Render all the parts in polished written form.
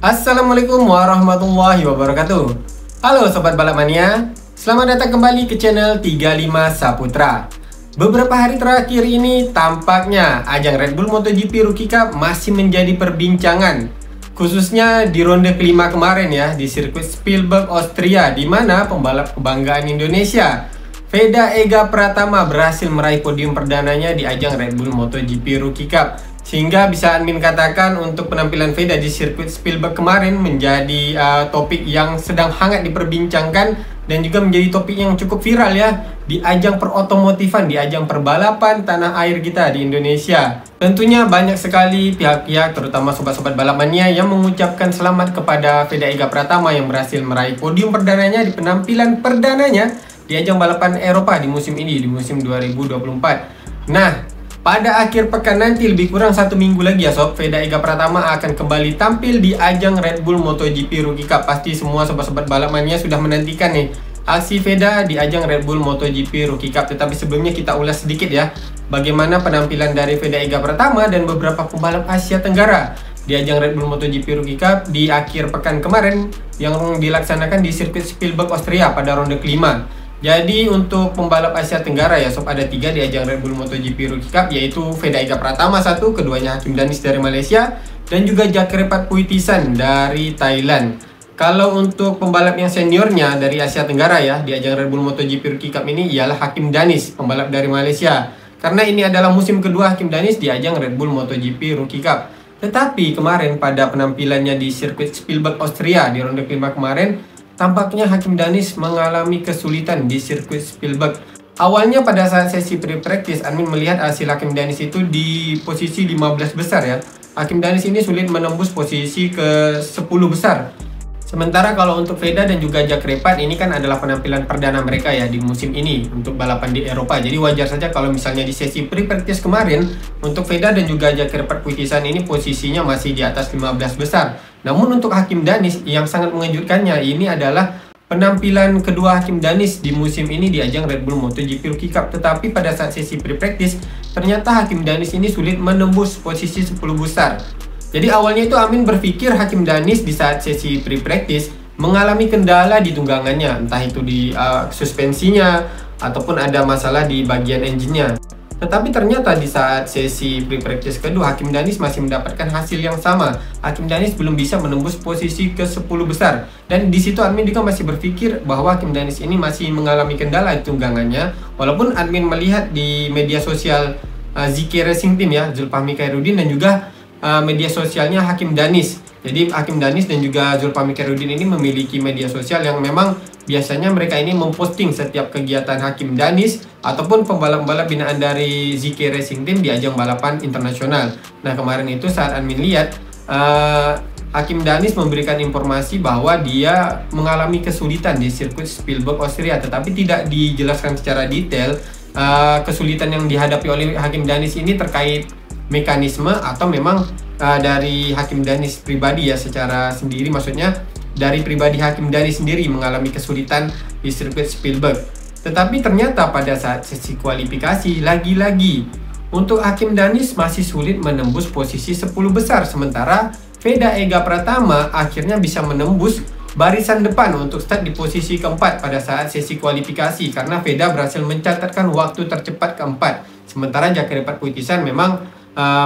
Assalamualaikum warahmatullahi wabarakatuh. Halo Sobat Balap Mania, selamat datang kembali ke channel 35 Saputra. Beberapa hari terakhir ini tampaknya ajang Red Bull MotoGP Rookie Cup masih menjadi perbincangan, khususnya di ronde kelima kemarin ya, di sirkuit Spielberg, Austria, di mana pembalap kebanggaan Indonesia Veda Ega Pratama berhasil meraih podium perdananya di ajang Red Bull MotoGP Rookie Cup. Sehingga bisa admin katakan untuk penampilan Veda di sirkuit Spielberg kemarin menjadi topik yang sedang hangat diperbincangkan dan juga menjadi topik yang cukup viral ya di ajang perotomotifan, di ajang perbalapan tanah air kita di Indonesia. Tentunya banyak sekali pihak-pihak, terutama sobat-sobat balap mania, yang mengucapkan selamat kepada Veda Ega Pratama yang berhasil meraih podium perdananya di penampilan perdananya di ajang balapan Eropa di musim ini, di musim 2024. Nah, pada akhir pekan nanti, lebih kurang 1 minggu lagi ya sob, Veda Ega Pratama akan kembali tampil di ajang Red Bull MotoGP Rookie Cup. Pasti semua sobat-sobat balap mania sudah menantikan nih aksi Veda di ajang Red Bull MotoGP Rookie Cup. Tetapi sebelumnya kita ulas sedikit ya bagaimana penampilan dari Veda Ega Pratama dan beberapa pembalap Asia Tenggara di ajang Red Bull MotoGP Rookie Cup di akhir pekan kemarin yang dilaksanakan di sirkuit Spielberg, Austria pada ronde kelima. Jadi untuk pembalap Asia Tenggara ya sob, ada 3 di ajang Red Bull MotoGP Rookie Cup, yaitu Veda Ega Pratama 1, keduanya Hakim Danis dari Malaysia, dan juga Jakripat Puitisan dari Thailand. Kalau untuk pembalap yang seniornya dari Asia Tenggara ya di ajang Red Bull MotoGP Rookie Cup ini ialah Hakim Danis, pembalap dari Malaysia. Karena ini adalah musim kedua Hakim Danis di ajang Red Bull MotoGP Rookie Cup. Tetapi kemarin pada penampilannya di sirkuit Spielberg, Austria di ronde kelima kemarin, tampaknya Hakim Danis mengalami kesulitan di sirkuit Spielberg. Awalnya pada saat sesi pre-practice, admin melihat hasil Hakim Danis itu di posisi 15 besar ya. Hakim Danis ini sulit menembus posisi ke 10 besar. Sementara kalau untuk Veda dan juga Jakripat, ini kan adalah penampilan perdana mereka ya di musim ini untuk balapan di Eropa. Jadi wajar saja kalau misalnya di sesi pre-practice kemarin untuk Veda dan juga Jakripat Puitisan ini posisinya masih di atas 15 besar. Namun untuk Hakim Danis yang sangat mengejutkannya ini adalah penampilan kedua Hakim Danis di musim ini di ajang Red Bull MotoGP Rookie Cup. Tetapi pada saat sesi pre-practice ternyata Hakim Danis ini sulit menembus posisi 10 besar. Jadi awalnya itu Amin berpikir Hakim Danis di saat sesi pre-practice mengalami kendala di tunggangannya, entah itu di suspensinya ataupun ada masalah di bagian engine-nya. Tetapi ternyata di saat sesi pre-practice kedua, Hakim Danis masih mendapatkan hasil yang sama. Hakim Danis belum bisa menembus posisi ke 10 besar. Dan di situ admin juga masih berpikir bahwa Hakim Danis ini masih mengalami kendala di tunggangannya. Walaupun admin melihat di media sosial ZK Racing Team ya, Zulfahmi Khairuddin, dan juga media sosialnya Hakim Danis. Jadi Hakim Danis dan juga Zulfahmi Khairuddin ini memiliki media sosial yang memang biasanya mereka ini memposting setiap kegiatan Hakim Danis ataupun pembalap-pembalap binaan dari ZK Racing Team di ajang balapan internasional. Nah kemarin itu saat admin lihat Hakim Danis memberikan informasi bahwa dia mengalami kesulitan di sirkuit Spielberg, Austria, tetapi tidak dijelaskan secara detail kesulitan yang dihadapi oleh Hakim Danis ini terkait mekanisme atau memang dari Hakim Danis pribadi ya secara sendiri, maksudnya dari pribadi Hakim Danis sendiri mengalami kesulitan di sirkuit Spielberg. Tetapi ternyata pada saat sesi kualifikasi lagi-lagi untuk Hakim Danis masih sulit menembus posisi 10 besar, sementara Veda Ega Pratama akhirnya bisa menembus barisan depan untuk start di posisi keempat pada saat sesi kualifikasi karena Veda berhasil mencatatkan waktu tercepat keempat. Sementara Jakripat Puitisan memang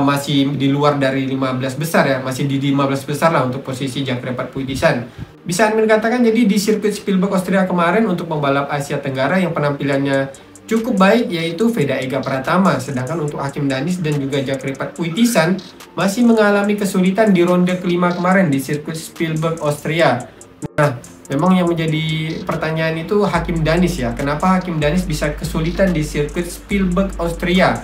masih di luar dari 15 besar ya, masih di 15 besar lah untuk posisi Jakripat Puitisan. Bisa admin katakan jadi di sirkuit Spielberg, Austria kemarin untuk pembalap Asia Tenggara yang penampilannya cukup baik yaitu Veda Ega Pratama, sedangkan untuk Hakim Danis dan juga Jakripat Puitisan masih mengalami kesulitan di ronde kelima kemarin di sirkuit Spielberg, Austria. Nah, memang yang menjadi pertanyaan itu Hakim Danis ya, kenapa Hakim Danis bisa kesulitan di sirkuit Spielberg, Austria?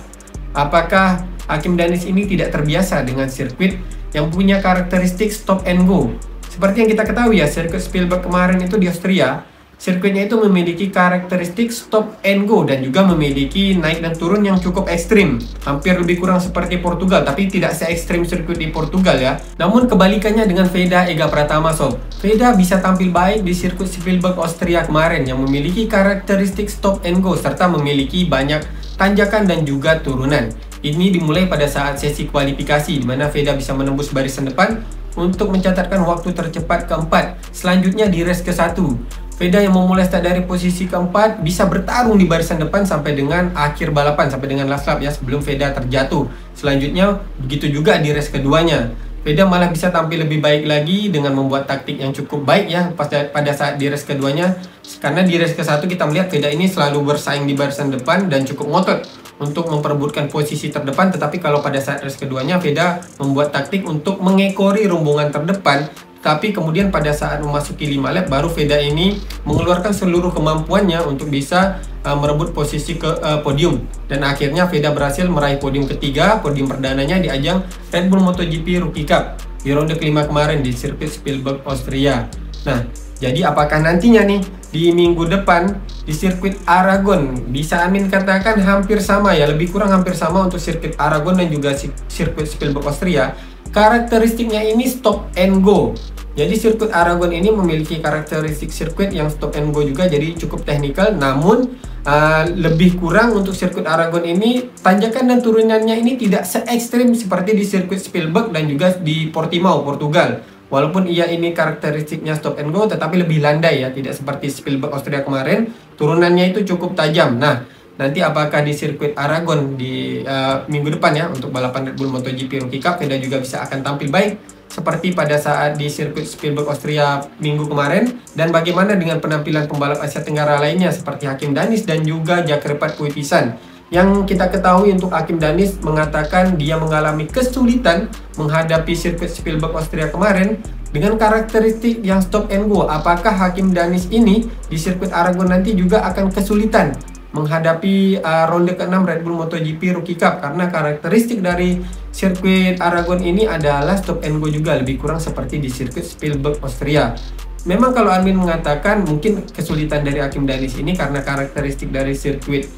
Apakah Hakim Danis ini tidak terbiasa dengan sirkuit yang punya karakteristik stop and go? Seperti yang kita ketahui ya, sirkuit Spielberg kemarin itu di Austria, sirkuitnya itu memiliki karakteristik stop and go dan juga memiliki naik dan turun yang cukup ekstrim. Hampir lebih kurang seperti Portugal, tapi tidak se-ekstrim sirkuit di Portugal ya. Namun kebalikannya dengan Veda Ega Pratama sob. Veda bisa tampil baik di sirkuit Spielberg, Austria kemarin yang memiliki karakteristik stop and go serta memiliki banyak tanjakan dan juga turunan. Ini dimulai pada saat sesi kualifikasi di mana Veda bisa menembus barisan depan, untuk mencatatkan waktu tercepat keempat. Selanjutnya di race ke-1, Veda yang memulai start dari posisi keempat bisa bertarung di barisan depan sampai dengan akhir balapan, sampai dengan last lap ya, sebelum Veda terjatuh. Selanjutnya begitu juga di race keduanya. Veda malah bisa tampil lebih baik lagi dengan membuat taktik yang cukup baik ya pada saat di race keduanya. Karena di race ke-1 kita melihat Veda ini selalu bersaing di barisan depan dan cukup ngotot untuk memperebutkan posisi terdepan. Tetapi kalau pada saat race keduanya Veda membuat taktik untuk mengekori rombongan terdepan. Tapi kemudian pada saat memasuki 5 lap baru Veda ini mengeluarkan seluruh kemampuannya untuk bisa merebut posisi ke podium. Dan akhirnya Veda berhasil meraih podium ketiga, podium perdananya di ajang Red Bull MotoGP Rookie Cup di ronde kelima kemarin di sirkuit Spielberg, Austria. Nah, jadi apakah nantinya nih di minggu depan di sirkuit Aragon bisa Amin katakan hampir sama ya, lebih kurang hampir sama untuk sirkuit Aragon dan juga sirkuit Spielberg, Austria. Karakteristiknya ini stop and go. Jadi sirkuit Aragon ini memiliki karakteristik sirkuit yang stop and go juga, jadi cukup teknikal. Namun lebih kurang untuk sirkuit Aragon ini tanjakan dan turunannya ini tidak se ekstrim seperti di sirkuit Spielberg dan juga di Portimao, Portugal. Walaupun ia ini karakteristiknya stop and go, tetapi lebih landai ya, tidak seperti Spielberg, Austria kemarin. Turunannya itu cukup tajam. Nah, nanti apakah di sirkuit Aragon di minggu depan ya untuk balapan Red Bull MotoGP Rookie Cup Veda juga bisa akan tampil baik seperti pada saat di sirkuit Spielberg, Austria minggu kemarin, dan bagaimana dengan penampilan pembalap Asia Tenggara lainnya seperti Hakim Danis dan juga Jakrepat Kuitisan. Yang kita ketahui untuk Hakim Danis mengatakan dia mengalami kesulitan menghadapi sirkuit Spielberg, Austria kemarin dengan karakteristik yang stop and go. Apakah Hakim Danis ini di sirkuit Aragon nanti juga akan kesulitan menghadapi ronde ke-6 Red Bull MotoGP Rookie Cup, karena karakteristik dari sirkuit Aragon ini adalah stop and go juga, lebih kurang seperti di sirkuit Spielberg, Austria. Memang kalau Armin mengatakan mungkin kesulitan dari Hakim Danis ini karena karakteristik dari sirkuit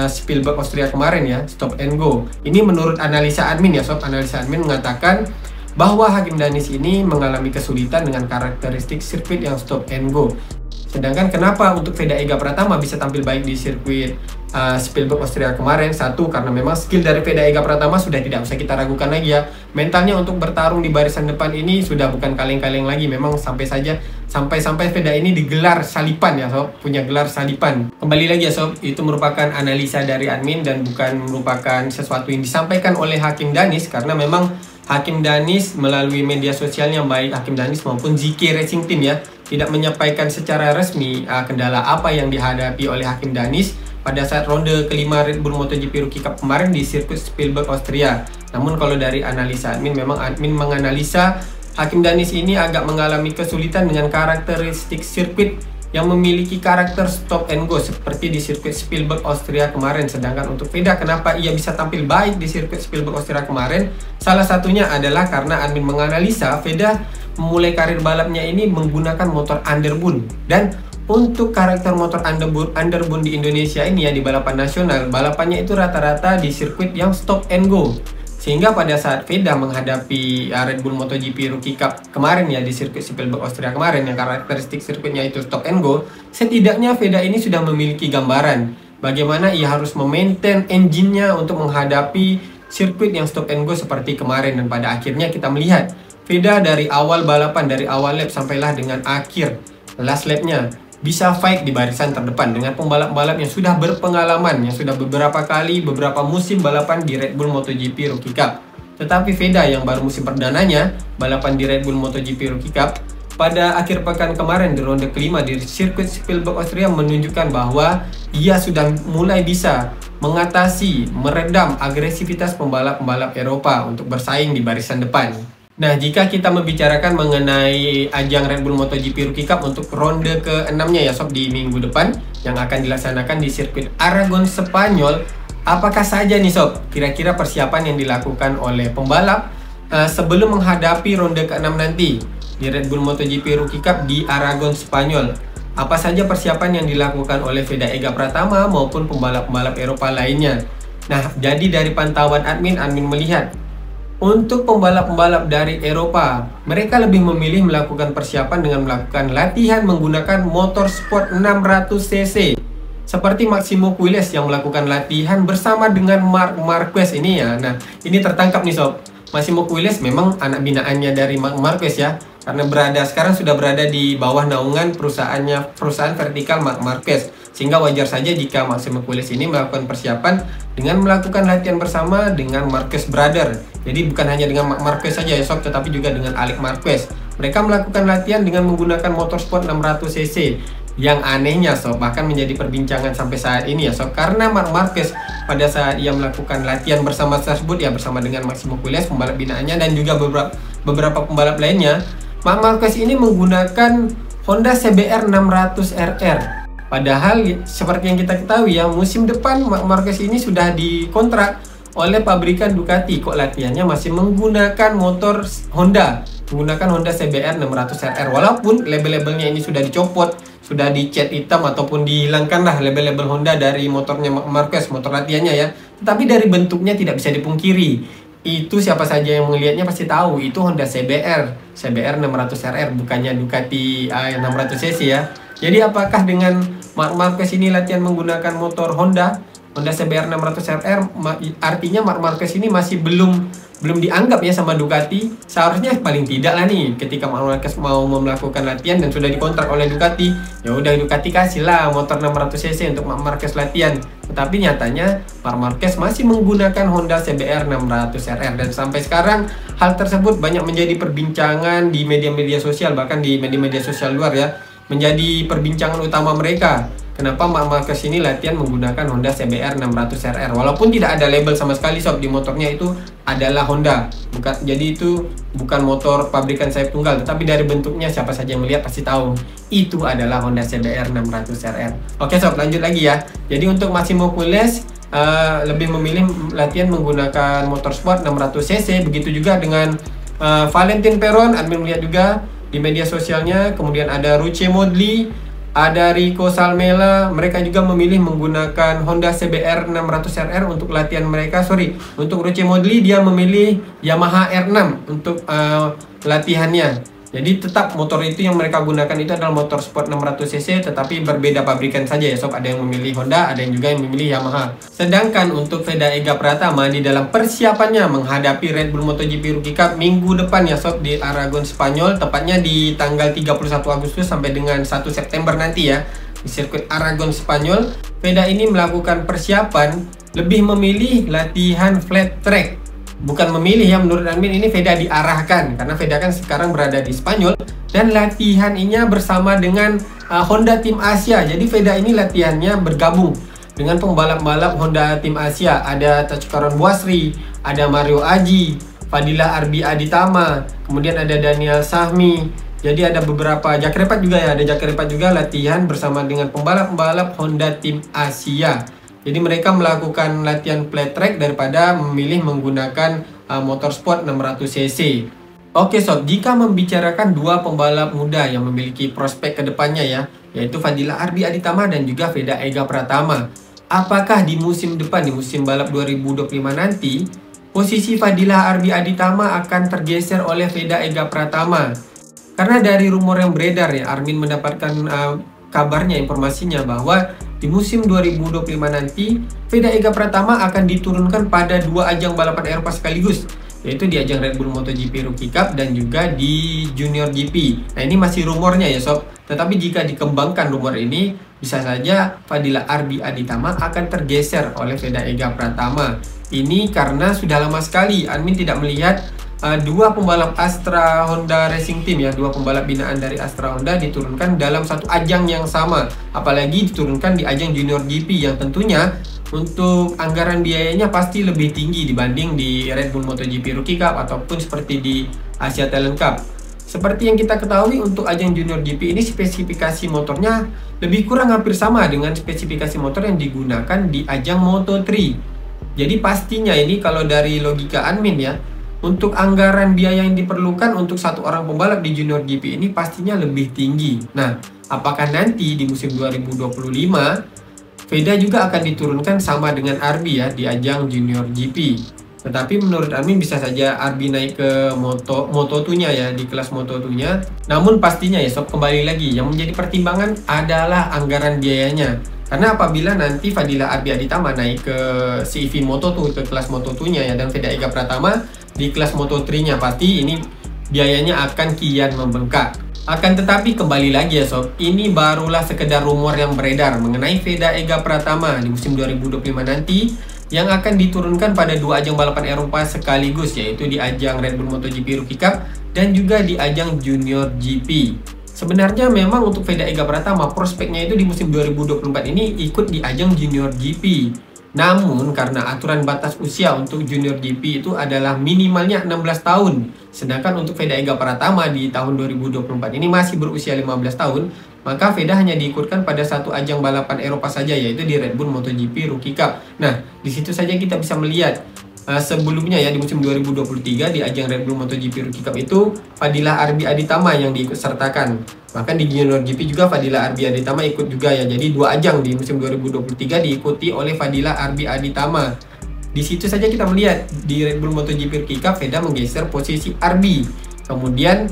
Spielberg, Austria kemarin ya, stop and go. Ini menurut analisa admin ya sob, analisa admin mengatakan bahwa Hakim Danis ini mengalami kesulitan dengan karakteristik sirkuit yang stop and go. Sedangkan kenapa untuk Veda Ega Pratama bisa tampil baik di sirkuit Spielberg, Austria kemarin? Satu, karena memang skill dari Veda Ega Pratama sudah tidak bisa kita ragukan lagi ya. Mentalnya untuk bertarung di barisan depan ini sudah bukan kaleng-kaleng lagi. Memang sampai Veda ini digelar salipan ya sob, punya gelar salipan. Kembali lagi ya sob, itu merupakan analisa dari admin dan bukan merupakan sesuatu yang disampaikan oleh Hakim Danis, karena memang Hakim Danis melalui media sosialnya baik Hakim Danis maupun ZK Racing Team ya tidak menyampaikan secara resmi kendala apa yang dihadapi oleh Hakim Danis pada saat ronde kelima Red Bull MotoGP Rookie Cup kemarin di sirkuit Spielberg, Austria. Namun kalau dari analisa admin, memang admin menganalisa Hakim Danis ini agak mengalami kesulitan dengan karakteristik sirkuit yang memiliki karakter stop and go seperti di sirkuit Spielberg, Austria kemarin. Sedangkan untuk Veda, kenapa ia bisa tampil baik di sirkuit Spielberg, Austria kemarin? Salah satunya adalah karena admin menganalisa Veda memulai karir balapnya ini menggunakan motor underbone. Dan untuk karakter motor underbone di Indonesia ini ya, di balapan nasional, balapannya itu rata-rata di sirkuit yang stop and go. Sehingga pada saat Veda menghadapi Red Bull MotoGP Rookie Cup kemarin ya di sirkuit Spielberg, Austria kemarin yang karakteristik sirkuitnya itu stop and go, setidaknya Veda ini sudah memiliki gambaran bagaimana ia harus memaintain engine-nya untuk menghadapi sirkuit yang stop and go seperti kemarin. Dan pada akhirnya kita melihat Veda dari awal balapan, dari awal lap sampailah dengan akhir last lap-nya bisa fight di barisan terdepan dengan pembalap-pembalap yang sudah berpengalaman, yang sudah beberapa musim balapan di Red Bull MotoGP Rookie Cup. Tetapi Veda yang baru musim perdananya balapan di Red Bull MotoGP Rookie Cup pada akhir pekan kemarin di ronde kelima di sirkuit Spielberg, Austria menunjukkan bahwa ia sudah mulai bisa mengatasi, meredam agresivitas pembalap-pembalap Eropa untuk bersaing di barisan depan. Nah, jika kita membicarakan mengenai ajang Red Bull MotoGP Rookie Cup untuk ronde ke-6-nya ya sob di minggu depan yang akan dilaksanakan di sirkuit Aragon, Spanyol, apakah saja nih sob kira-kira persiapan yang dilakukan oleh pembalap sebelum menghadapi ronde ke-6 nanti di Red Bull MotoGP Rookie Cup di Aragon, Spanyol? Apa saja persiapan yang dilakukan oleh Veda Ega Pratama maupun pembalap-pembalap Eropa lainnya? Nah, jadi dari pantauan admin melihat untuk pembalap-pembalap dari Eropa, mereka lebih memilih melakukan persiapan dengan melakukan latihan menggunakan motor sport 600cc. Seperti Maximo Quiles yang melakukan latihan bersama dengan Marc Marquez ini ya. Nah, ini tertangkap nih sob. Massimo Quiles memang anak binaannya dari Marc Marquez ya, karena sekarang sudah berada di bawah naungan perusahaan vertikal Marc Marquez. Sehingga wajar saja jika Massimo Quiles ini melakukan persiapan dengan melakukan latihan bersama dengan Marquez Brother. Jadi bukan hanya dengan Marc Marquez saja ya sob, tetapi juga dengan Alex Marquez. Mereka melakukan latihan dengan menggunakan motorsport 600cc. Yang anehnya sob, bahkan menjadi perbincangan sampai saat ini ya sob, karena Marc Marquez pada saat ia melakukan latihan bersama tersebut ya, bersama dengan Massimo Quiles pembalap binaannya dan juga beberapa pembalap lainnya, Marc Marquez ini menggunakan Honda CBR 600RR. Padahal seperti yang kita ketahui ya, musim depan Marc Marquez ini sudah dikontrak oleh pabrikan Ducati, kok latihannya masih menggunakan motor Honda, menggunakan Honda CBR 600RR. Walaupun label-labelnya ini sudah dicopot, sudah dicat hitam ataupun dihilangkan lah label-label Honda dari motornya Marc Marquez, motor latihannya ya, tetapi dari bentuknya tidak bisa dipungkiri. Itu siapa saja yang melihatnya pasti tahu itu Honda CBR 600RR, bukannya Ducati 600cc ya. Jadi apakah dengan Marc Marquez ini latihan menggunakan motor Honda CBR 600RR, artinya Marc Marquez ini masih belum dianggap ya sama Ducati? Seharusnya paling tidak lah nih, ketika Marc Marquez mau melakukan latihan dan sudah dikontrak oleh Ducati, ya udah Ducati kasihlah motor 600cc untuk Marc Marquez latihan. Tetapi nyatanya Marc Marquez masih menggunakan Honda CBR 600RR, dan sampai sekarang hal tersebut banyak menjadi perbincangan di media-media sosial, bahkan di media-media sosial luar ya, menjadi perbincangan utama mereka. Kenapa Marc Marquez ini latihan menggunakan Honda CBR 600RR, walaupun tidak ada label sama sekali sob, di motornya itu adalah Honda, jadi itu bukan motor pabrikan sayap tunggal, tetapi dari bentuknya siapa saja yang melihat pasti tahu itu adalah Honda CBR 600RR. Oke sob, lanjut lagi ya. Jadi untuk Massimo Quiles lebih memilih latihan menggunakan motorsport 600cc, begitu juga dengan Valentin Perron. Admin melihat juga di media sosialnya, kemudian ada Ruche Modly, ada Rico Salmela, mereka juga memilih menggunakan Honda CBR 600RR untuk latihan mereka. Untuk Ruche Modly dia memilih Yamaha R6 untuk latihannya. Jadi tetap motor itu yang mereka gunakan itu adalah motor sport 600cc, tetapi berbeda pabrikan saja ya sob. Ada yang memilih Honda, ada yang juga yang memilih Yamaha. Sedangkan untuk Veda Ega Pratama di dalam persiapannya menghadapi Red Bull MotoGP Rookie Cup minggu depan ya sob, di Aragon, Spanyol, tepatnya di tanggal 31 Agustus sampai dengan 1 September nanti ya, di sirkuit Aragon, Spanyol. Veda ini melakukan persiapan lebih memilih latihan flat track. Bukan memilih ya, menurut admin ini Veda diarahkan, karena Veda kan sekarang berada di Spanyol dan latihan ini bersama dengan Honda Tim Asia. Jadi Veda ini latihannya bergabung dengan pembalap-pembalap Honda Tim Asia. Ada Tachukaron Buasri, ada Mario Aji, Fadila Arbi Aditama, kemudian ada Daniel Sahmi. Jadi ada beberapa Jakrepat juga ya, ada Jakrepat juga latihan bersama dengan pembalap-pembalap Honda Tim Asia. Jadi mereka melakukan latihan flat track daripada memilih menggunakan motorsport 600cc. Oke sob, jika membicarakan dua pembalap muda yang memiliki prospek kedepannya ya, yaitu Fadila Arbi Aditama dan juga Veda Ega Pratama, apakah di musim depan, di musim balap 2025 nanti, posisi Fadila Arbi Aditama akan tergeser oleh Veda Ega Pratama? Karena dari rumor yang beredar ya, Armin mendapatkan kabarnya, informasinya bahwa di musim 2025 nanti Veda Ega Pratama akan diturunkan pada dua ajang balapan Eropa sekaligus, yaitu di ajang Red Bull MotoGP Rookie Cup dan juga di Junior GP. Nah ini masih rumornya ya sob, tetapi jika dikembangkan rumor ini, bisa saja Fadila Arbi Aditama akan tergeser oleh Veda Ega Pratama. Ini karena sudah lama sekali admin tidak melihat dua pembalap Astra Honda Racing Team ya, dua pembalap binaan dari Astra Honda diturunkan dalam satu ajang yang sama, apalagi diturunkan di ajang Junior GP yang tentunya untuk anggaran biayanya pasti lebih tinggi dibanding di Red Bull MotoGP Rookie Cup ataupun seperti di Asia Talent Cup. Seperti yang kita ketahui, untuk ajang Junior GP ini spesifikasi motornya lebih kurang hampir sama dengan spesifikasi motor yang digunakan di ajang Moto3. Jadi pastinya ini kalau dari logika admin ya, untuk anggaran biaya yang diperlukan untuk satu orang pembalap di Junior GP ini pastinya lebih tinggi. Nah, apakah nanti di musim 2025 Veda juga akan diturunkan sama dengan Arbi ya di ajang Junior GP? Tetapi menurut admin bisa saja Arbi naik ke Moto2-nya ya, di kelas Moto2-nya. Namun pastinya ya sob, kembali lagi yang menjadi pertimbangan adalah anggaran biayanya. Karena apabila nanti Fadila Arbi Aditama naik ke CEV Moto2, ke kelas Moto2-nya ya, dan Veda Ega Pratama di kelas Moto3-nya. Pasti ini biayanya akan kian membengkak. Akan tetapi kembali lagi ya sob, ini barulah sekedar rumor yang beredar mengenai Veda Ega Pratama di musim 2025 nanti yang akan diturunkan pada 2 ajang balapan Eropa sekaligus, yaitu di ajang Red Bull MotoGP Rookie Cup dan juga di ajang Junior GP. Sebenarnya memang untuk Veda Ega Pratama prospeknya itu di musim 2024 ini ikut di ajang Junior GP. Namun karena aturan batas usia untuk Junior GP itu adalah minimalnya 16 tahun, sedangkan untuk Veda Ega Pratama di tahun 2024 ini masih berusia 15 tahun, maka Veda hanya diikutkan pada satu ajang balapan Eropa saja, yaitu di Red Bull MotoGP Rookie Cup. Nah, di situ saja kita bisa melihat sebelumnya ya, di musim 2023 di ajang Red Bull MotoGP Rookie Cup itu Fadilah Arbi Aditama yang diikut sertakan. Bahkan di Junior GP juga Fadilah Arbi Aditama ikut juga ya. Jadi 2 ajang di musim 2023 diikuti oleh Fadilah Arbi Aditama. Di situ saja kita melihat di Red Bull MotoGP Rookie Cup Veda menggeser posisi Arbi. Kemudian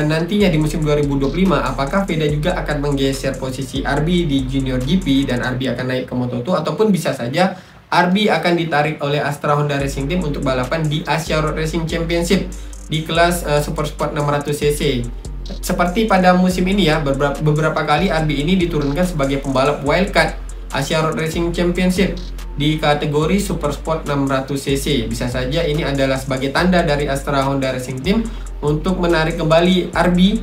nantinya di musim 2025 apakah Veda juga akan menggeser posisi Arbi di Junior GP dan Arbi akan naik ke Moto2, ataupun bisa saja Arbi akan ditarik oleh Astra Honda Racing Team untuk balapan di Asia Road Racing Championship di kelas Super Sport 600cc. Seperti pada musim ini ya, beberapa kali Arbi ini diturunkan sebagai pembalap wildcard Asia Road Racing Championship di kategori Super Sport 600cc. Bisa saja ini adalah sebagai tanda dari Astra Honda Racing Team untuk menarik kembali Arbi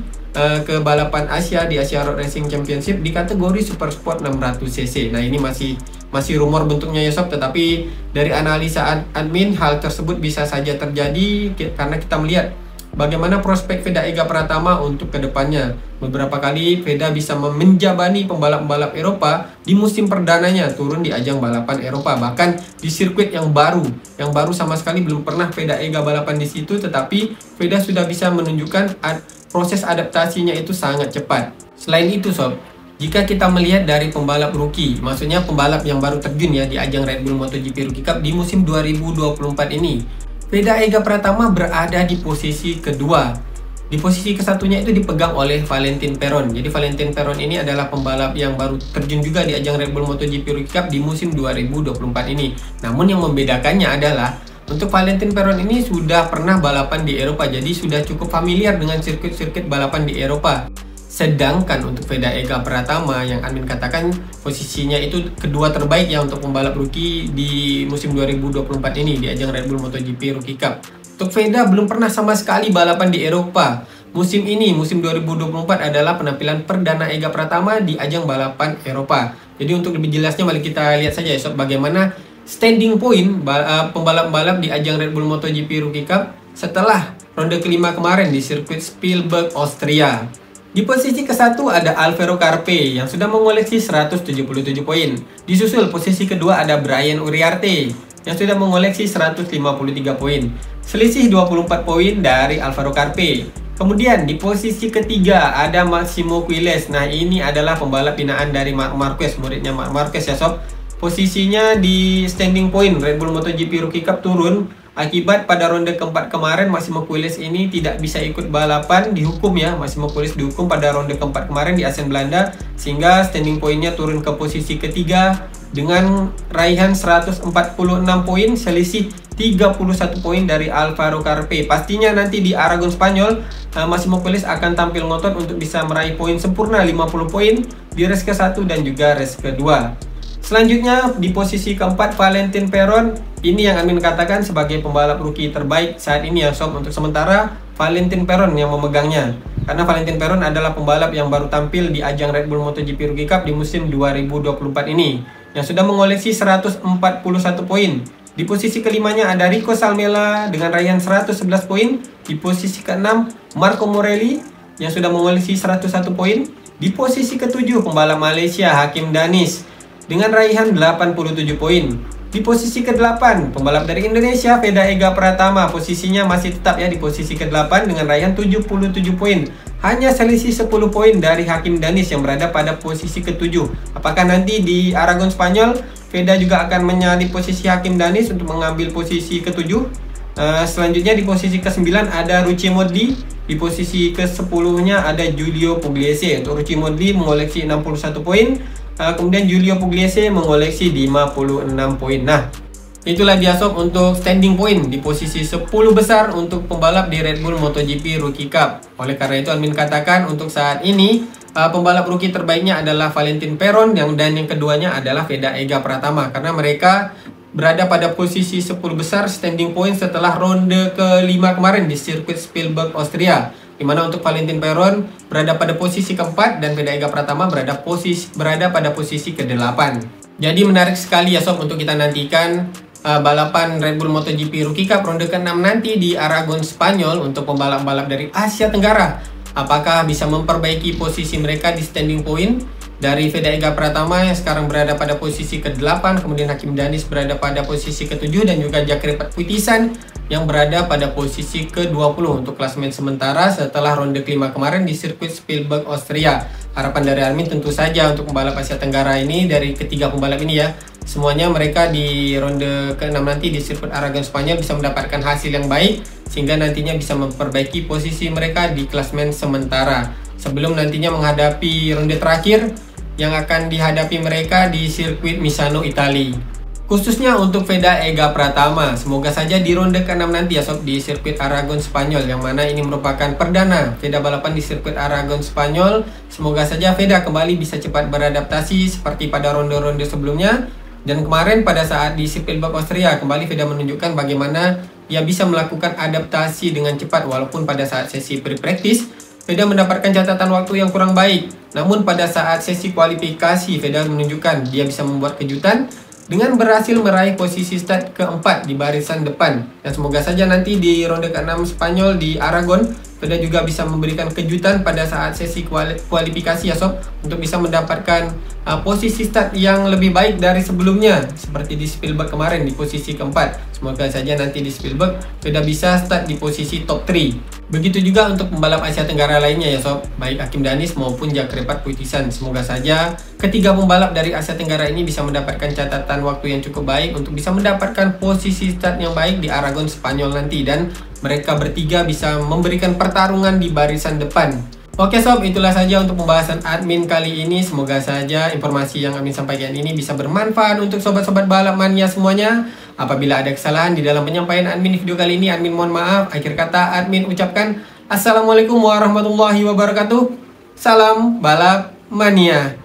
ke balapan Asia di Asia Road Racing Championship di kategori Super Sport 600cc. Nah, ini masih rumor bentuknya ya sob, tetapi dari analisa admin hal tersebut bisa saja terjadi karena kita melihat bagaimana prospek Veda Ega Pratama untuk kedepannya. Beberapa kali Veda bisa menjabani pembalap-pembalap Eropa di musim perdananya turun di ajang balapan Eropa, bahkan di sirkuit yang baru sama sekali belum pernah Veda Ega balapan di situ, tetapi Veda sudah bisa menunjukkan proses adaptasinya itu sangat cepat. Selain itu sob, jika kita melihat dari pembalap rookie, maksudnya pembalap yang baru terjun ya di ajang Red Bull MotoGP Rookie Cup di musim 2024 ini, Veda Ega Pratama berada di posisi kedua. Di posisi kesatunya itu dipegang oleh Valentin Perron. Jadi Valentin Perron ini adalah pembalap yang baru terjun juga di ajang Red Bull MotoGP Rookie Cup di musim 2024 ini. Namun yang membedakannya adalah untuk Valentin Perron ini sudah pernah balapan di Eropa, jadi sudah cukup familiar dengan sirkuit-sirkuit balapan di Eropa. Sedangkan untuk Veda Ega Pratama yang admin katakan posisinya itu kedua terbaik ya untuk pembalap rookie di musim 2024 ini di ajang Red Bull MotoGP Rookie Cup. Untuk Veda belum pernah sama sekali balapan di Eropa. Musim ini, musim 2024 adalah penampilan perdana Ega Pratama di ajang balapan Eropa. Jadi untuk lebih jelasnya mari kita lihat saja ya sob, bagaimana standing point pembalap-pembalap di ajang Red Bull MotoGP Rookie Cup setelah ronde kelima kemarin di sirkuit Spielberg, Austria. Di posisi ke-1 ada Alvaro Carpe yang sudah mengoleksi 177 poin. Disusul posisi kedua ada Brian Uriarte yang sudah mengoleksi 153 poin. Selisih 24 poin dari Alvaro Carpe. Kemudian di posisi ketiga ada Massimo Quiles. Nah, ini adalah pembalap binaan dari Marc Marquez, muridnya Marc Marquez ya sob. Posisinya di standing point Red Bull MotoGP Rookie Cup turun akibat pada ronde keempat kemarin Massimo Quiles ini tidak bisa ikut balapan, dihukum ya. Massimo Quiles dihukum pada ronde keempat kemarin di Assen Belanda, sehingga standing poinnya turun ke posisi ketiga dengan raihan 146 poin, selisih 31 poin dari Alvaro Carpe. Pastinya nanti di Aragon Spanyol Massimo Quiles akan tampil ngotot untuk bisa meraih poin sempurna 50 poin di race ke-1 dan juga race ke-2. Selanjutnya di posisi keempat Valentin Perron, ini yang admin katakan sebagai pembalap rookie terbaik saat ini ya sob. Untuk sementara Valentin Perron yang memegangnya, karena Valentin Perron adalah pembalap yang baru tampil di ajang Red Bull MotoGP Rookie Cup di musim 2024 ini, yang sudah mengoleksi 141 poin. Di posisi kelimanya ada Rico Salmela dengan raihan 111 poin. Di posisi keenam Marco Morelli yang sudah mengoleksi 101 poin. Di posisi ketujuh pembalap Malaysia Hakim Danis dengan raihan 87 poin. Di posisi ke-8 pembalap dari Indonesia Veda Ega Pratama, posisinya masih tetap ya di posisi ke-8 dengan raihan 77 poin. Hanya selisih 10 poin dari Hakim Danis yang berada pada posisi ke-7. Apakah nanti di Aragon Spanyol Veda juga akan menyalip posisi Hakim Danis untuk mengambil posisi ke-7? Selanjutnya di posisi ke-9 ada Rucci Modli. Di posisi ke-10-nya ada Giulio Pugliese. Untuk Rucci Modli mengoleksi 61 poin. Kemudian Giulio Pugliese mengoleksi 56 poin. Nah, Itulah dia sob untuk standing point di posisi 10 besar untuk pembalap di Red Bull MotoGP Rookie Cup. Oleh karena itu admin katakan untuk saat ini pembalap rookie terbaiknya adalah Valentin Perron dan yang keduanya adalah Veda Ega Pratama, karena mereka berada pada posisi 10 besar standing point setelah ronde ke-5 kemarin di sirkuit Spielberg, Austria, di mana untuk Valentin Perron berada pada posisi keempat dan Veda Ega Pratama berada pada posisi ke-8. Jadi menarik sekali ya sob untuk kita nantikan balapan Red Bull MotoGP Rookie Cup ronde ke-6 nanti di Aragon, Spanyol untuk pembalap-pembalap dari Asia Tenggara. Apakah bisa memperbaiki posisi mereka di standing point dari Veda Ega Pratama yang sekarang berada pada posisi ke-8, kemudian Hakim Danis berada pada posisi ke-7, dan juga Jakripat Puitisan yang berada pada posisi ke-20 untuk klasemen sementara setelah ronde ke-5 kemarin di sirkuit Spielberg, Austria. Harapan dari admin tentu saja untuk pembalap Asia Tenggara ini, dari ketiga pembalap ini ya, semuanya mereka di ronde ke-6 nanti di sirkuit Aragon, Spanyol bisa mendapatkan hasil yang baik sehingga nantinya bisa memperbaiki posisi mereka di klasemen sementara sebelum nantinya menghadapi ronde terakhir yang akan dihadapi mereka di sirkuit Misano, Italia. Khususnya untuk Veda Ega Pratama, semoga saja di ronde ke-6 nanti ya sob di sirkuit Aragon, Spanyol, yang mana ini merupakan perdana Veda balapan di sirkuit Aragon, Spanyol. Semoga saja Veda kembali bisa cepat beradaptasi seperti pada ronde-ronde sebelumnya. Dan kemarin pada saat di Spielberg, Austria, kembali Veda menunjukkan bagaimana ia bisa melakukan adaptasi dengan cepat, walaupun pada saat sesi pre-practice Veda mendapatkan catatan waktu yang kurang baik. Namun pada saat sesi kualifikasi Veda menunjukkan dia bisa membuat kejutan dengan berhasil meraih posisi start keempat di barisan depan. Dan semoga saja nanti di ronde ke-6 Spanyol di Aragon Veda juga bisa memberikan kejutan pada saat sesi kualifikasi ya sob, untuk bisa mendapatkan posisi start yang lebih baik dari sebelumnya seperti di Spielberg kemarin di posisi keempat. Semoga saja nanti di Spielberg Veda bisa start di posisi top 3. Begitu juga untuk pembalap Asia Tenggara lainnya ya sob, baik Hakim Danis maupun Jakripat Puitisan. Semoga saja ketiga pembalap dari Asia Tenggara ini bisa mendapatkan catatan waktu yang cukup baik untuk bisa mendapatkan posisi start yang baik di Aragon, Spanyol nanti, dan mereka bertiga bisa memberikan pertarungan di barisan depan. Oke sob, itulah saja untuk pembahasan admin kali ini. Semoga saja informasi yang admin sampaikan ini bisa bermanfaat untuk sobat-sobat balap mania semuanya. Apabila ada kesalahan di dalam penyampaian admin video kali ini, admin mohon maaf. Akhir kata admin ucapkan Assalamualaikum warahmatullahi wabarakatuh. Salam balap mania.